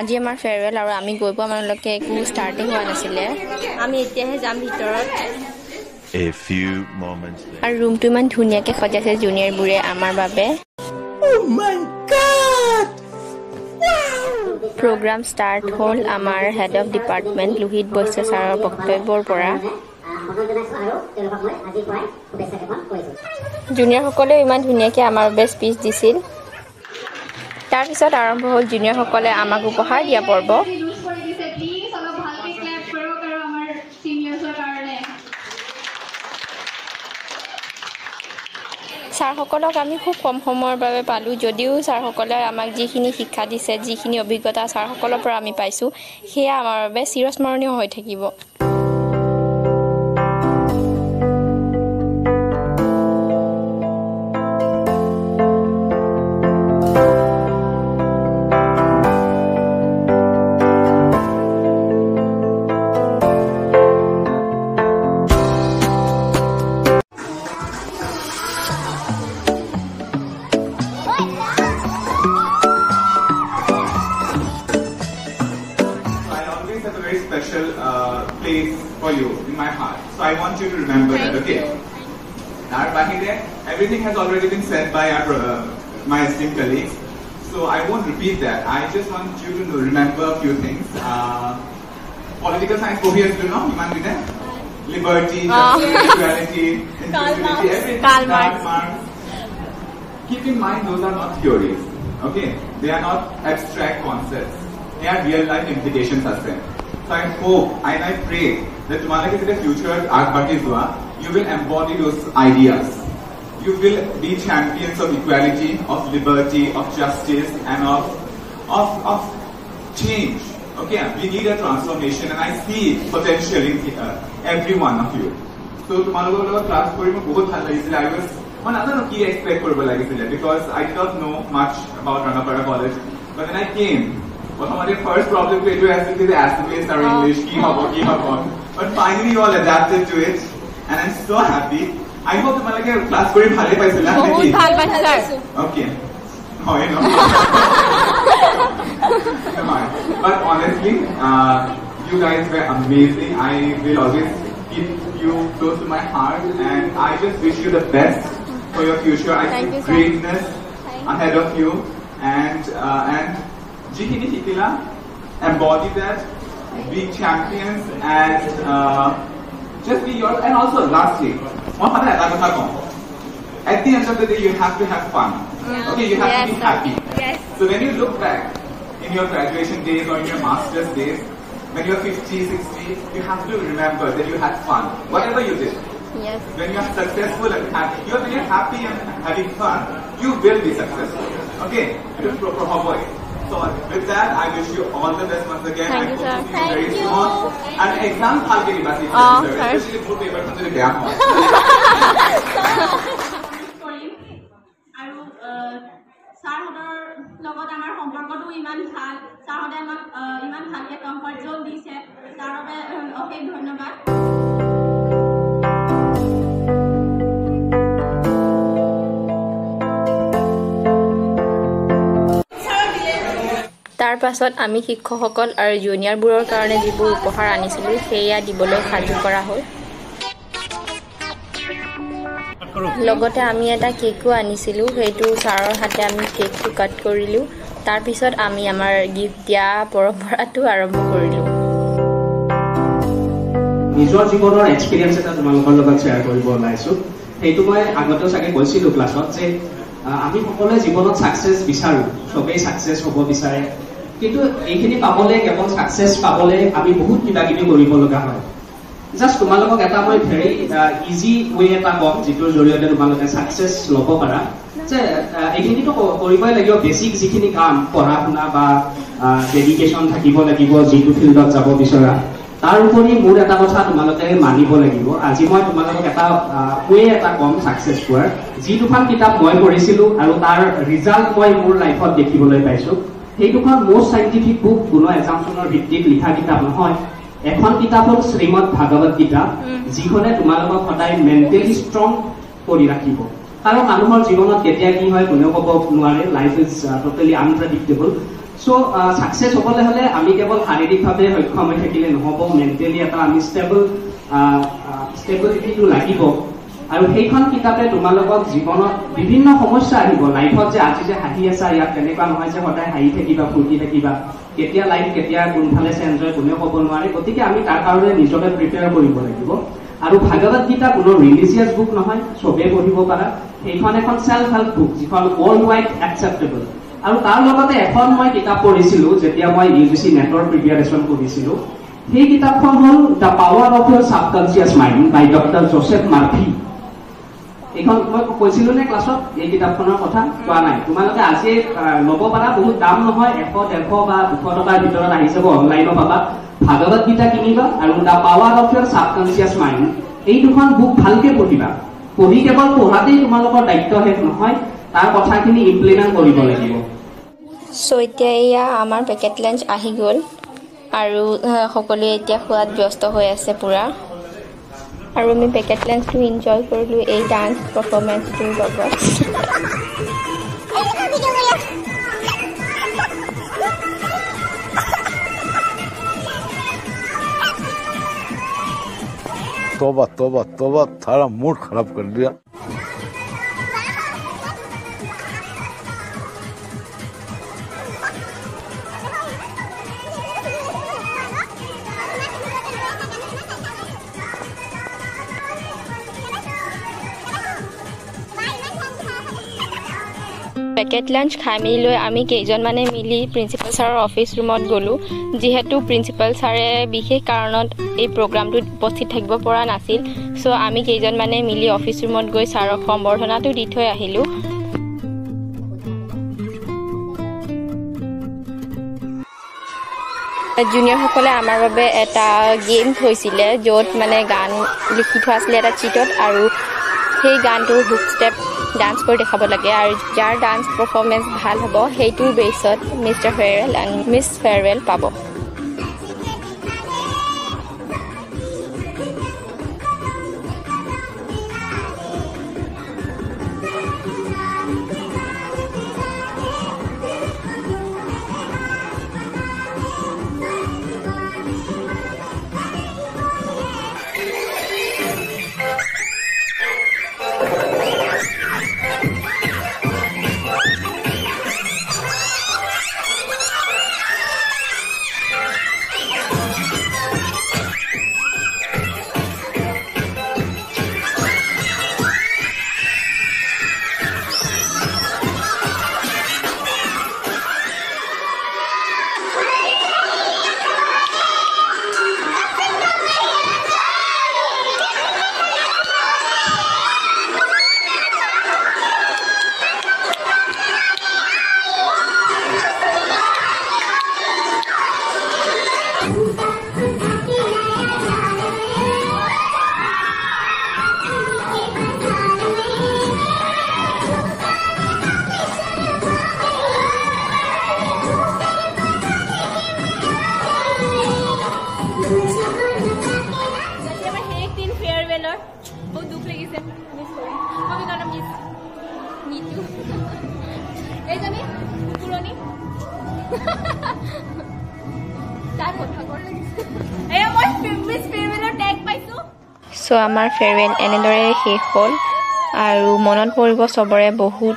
আজি আমাৰ ফেয়াৰৱেল আৰু আমি গৈ পোৱা মানলৈকে একো ষ্টাৰ্টিং হোৱা নাছিলে আমি এতিয়াহে যাম ভিতৰত A few moments later. আৰু ৰুমটো ইমান ধুনীয়াকৈ সজাইছে জুনিয়ৰবোৰে আমাৰ বাবে Oh my god! Program start হ'ল আমাৰ head of department Lohit Baishya ছাৰৰ বক্তব্যৰ পৰা জুনিয়ৰসকলেও ইমান ধুনীয়াকৈ আমাৰ বাবে স্পীচ দিছিল তাৰপিছত আৰম্ভ হ'ল জুনিয়ৰসকলে আমাক উপহাৰ দিয়া পৰ্ব ছাৰসকলক আমি খুব কম সময়ৰ বাবে পালোঁ যদিও ছাৰসকলে আমাক যিখিনি শিক্ষা দিছে যিখিনি অভিজ্ঞতা ছাৰসকলৰ পৰা আমি পাইছোঁ সেয়া আমাৰ বাবে চিৰস্মৰণীয় হৈ থাকিব Special place for you in my heart. So I want you to remember that, okay? Now, Bahide, everything has already been said by my esteemed colleagues. So I won't repeat that. I just want you to remember a few things. Political science, you know, liberty, justice, equality, inclusivity, everything. Karl Marx. Keep in mind, those are not theories. Okay? They are not abstract concepts. They are real life implications as well. So I hope and I pray that tomorrow in the future, you will embody those ideas. You will be champions of equality, of liberty, of justice, and of change. Okay, we need a transformation, and I see potential in every one of you. So tomorrow class I was another key expect because I did not know much about Ranapara College, but when I came. But our first problem to has to be the assemblies are English, but finally you all adapted to it, and I'm so happy. I hope you like class very bhale paisila. Okay. Oh, you know. But honestly, you guys were amazing. I will always keep you close to my heart, and I just wish you the best for your future. I see greatness ahead of you, and embody that, be champions, and just be yours. And also, lastly, at the end of the day, you have to have fun. Okay, you have to be happy. Yes. So when you look back in your graduation days or in your master's days, when you're 50, 60, you have to remember that you had fun, whatever you did. Yes. When you are successful and happy, when you're happy and having fun, you will be successful. Okay, it is proper homework. So with that, I wish you all the best once again. Thank you, sir. I hope to see you very soon. And exam hall ke liye especially group paper mein mujhe gaya ho. আৰু ছাৰহঁতৰ লগত আমাৰ সম্পৰ্কটো ইমান ভাল ছাৰহঁতে আমাক ইমান ভালকৈ কমফৰ্ট জোন দিছে তাৰ বাবে অশেষ ধন্যবাদ তাৰ পাছত আমি শিক্ষকসকল আৰু জুনিয়ৰবোৰৰ কাৰণে যিবোৰ উপহাৰ আনিছিলোঁ সেয়া দিবলৈ সাজু কৰা হ'ল লগতে আমি এটা কেকো আনিছিলোঁ সেইটো ছাৰৰ হাতে আমি কেকটো কাট কৰিলোঁ তাৰ পিছত আমি আমাৰ গিফ্ট দিয়া পৰম্পৰাটো আৰম্ভ কৰিলোঁ নিজৰ জীৱনৰ এক্সপেৰিয়েন্স এটা তোমালোকৰ লগত শ্বেয়াৰ কৰিব ওলাইছোঁ সেইটো মই আগতেও চাগে কৈছিলোঁ ক্লাছত যে আমি সকলোৱে জীৱনত সাকসেস বিচাৰো সবেই সাকসেস হ'ব বিচাৰে কিন্তু এইখিনি পাবলৈ কেৱল সাকসেস পাবলৈ আমি বহুত কিবা কিবি কৰিব লগা হয় জাস্ট তোমালোকক এটা মই ভেৰি ইজি ওয়ে এটা কম যিটোৰ জৰিয়তে তোমালোকে সাকসেস ল'ব পাৰা যে এইখিনিতো কৰিবই লাগিব বেসিক যিখিনি কাম পঢ়া শুনা বা ডেডিকেশন থাকিব লাগিব যিটো ফিল্ডত যাব বিচৰা তাৰ উপৰি মোৰ এটা কথা তোমালোকে মানিব লাগিব আজি মই তোমালোকক এটা ওয়ে এটা কম সাকসেস পোৱাৰ যি দুখন কিতাপ মই পঢ়িছিলোঁ আৰু তাৰ ৰিজাল্ট মই মোৰ লাইফত দেখিবলৈ পাইছো সেই দুখন মোষ্ট সাইন্টিফিক বুক কোনো এক্সামছনৰ ভিত্তিত লিখা কিতাপ নহয় এখন কিতাপ হ'ল শ্ৰীমদ ভাগৱত গীতা যিখনে তোমালোকক সদায় মেণ্টেলি ষ্ট্ৰং কৰি ৰাখিব কাৰণ মানুহৰ জীৱনত কেতিয়া কি হয় কোনেও ক'ব নোৱাৰে life is totally unpredictable so success হ'বলৈ হলে আমি কেৱল শাৰীৰিকভাৱে সক্ষম হৈ থাকিলে নহ'ব মেণ্টেলি এটা আমি ষ্টেবিলিটিটো লাগিব আৰু সেইখন কিতাপে তোমালোকক জীৱনত বিভিন্ন সমস্যা আহিব লাইফত যে আজি যে হাঁহি আছা ইয়াত তেনেকুৱা নহয় যে সদায় হাঁহি থাকিবা ফূৰ্তি থাকিবা কেতিয়া লাইফ কেতিয়া কোনফালে চেঞ্জ হয় কোনেও ক'ব নোৱাৰে গতিকে আমি তাৰ কাৰণে নিজকে প্ৰিপেয়াৰ কৰিব লাগিব আৰু ভাগৱত গীতা কোনো ৰিলিজিয়াছ বুক নহয় চবেই পঢ়িব পাৰা সেইখন এখন সেলফ হেল্প বুক যিখন ৱৰ্ল্ড ৱাইড একচেপ্টেবল আৰু তাৰ লগতে এখন মই কিতাপ পঢ়িছিলোঁ যেতিয়া মই UGC নেটৰ প্ৰিপেয়াৰেশ্যন কৰিছিলোঁ সেই কিতাপখন হ'ল the power of your subconscious mind by doctor Joseph Murphy এইখন মই কৈছিলোঁ নে ক্লাছত এই কিতাপখনৰ কথা কোৱা নাই তোমালোকে আজি ল'ব পাৰা বহুত দাম নহয় 100-150 বা 200 টকাৰ ভিতৰত আহি যাব অনলাইনত পাবা ভাগৱত গীতা কিনিবা আৰু the power of your subconscious mind এই দুখন বুক ভালকে পঢ়িবা পঢ়ি কেৱল পঢ়াতেই তোমালোকৰ দায়িত্ব শেষ নহয় তাৰ কথাখিনি ইমপ্লিমেণ্ট কৰিব লাগিব সো এতিয়া এয়া আমাৰ পেকেট লাঞ্চ আহি গ'ল আৰু সকলোৱে এতিয়া খোৱাত ব্যস্ত হৈ আছে পুৰা আৰু আমি পেকেট লাঞ্চটো এনজয় কৰিলোঁ এই ডান্স পাৰফৰ্মেঞ্চটোৰ লগত तौबा तौबा तौबा थारा मूड खराब कर दिया পেকেট লাঞ্চ খাই মেলি লৈ আমি কেইজনমানে মিলি প্ৰিন্সিপাল ছাৰৰ অফিচ ৰুমত গ'লোঁ যিহেতু প্ৰিন্সিপাল ছাৰে বিশেষ কাৰণত এই প্ৰগ্ৰামটোত উপস্থিত থাকিব পৰা নাছিল চ' আমি কেইজনমানে মিলি অফিচ ৰুমত গৈ ছাৰক সম্বৰ্ধনাটো দি থৈ আহিলোঁ জুনিয়ৰসকলে আমাৰ বাবে এটা গেম থৈছিলে য'ত মানে গান লিখি থোৱা আছিলে এটা চিটত আৰু সেই গানটোৰ হুক ষ্টেপ ডান্স কৰি দেখাব লাগে আৰু যাৰ ডান্স পাৰফৰ্মেঞ্চ ভাল হ'ব সেইটোৰ বেছত mister farewell and miss farewell পাব চ' আমাৰ ফেয়াৰৱেল এনেদৰে শেষ হ'ল আৰু মনত পৰিব চবৰে বহুত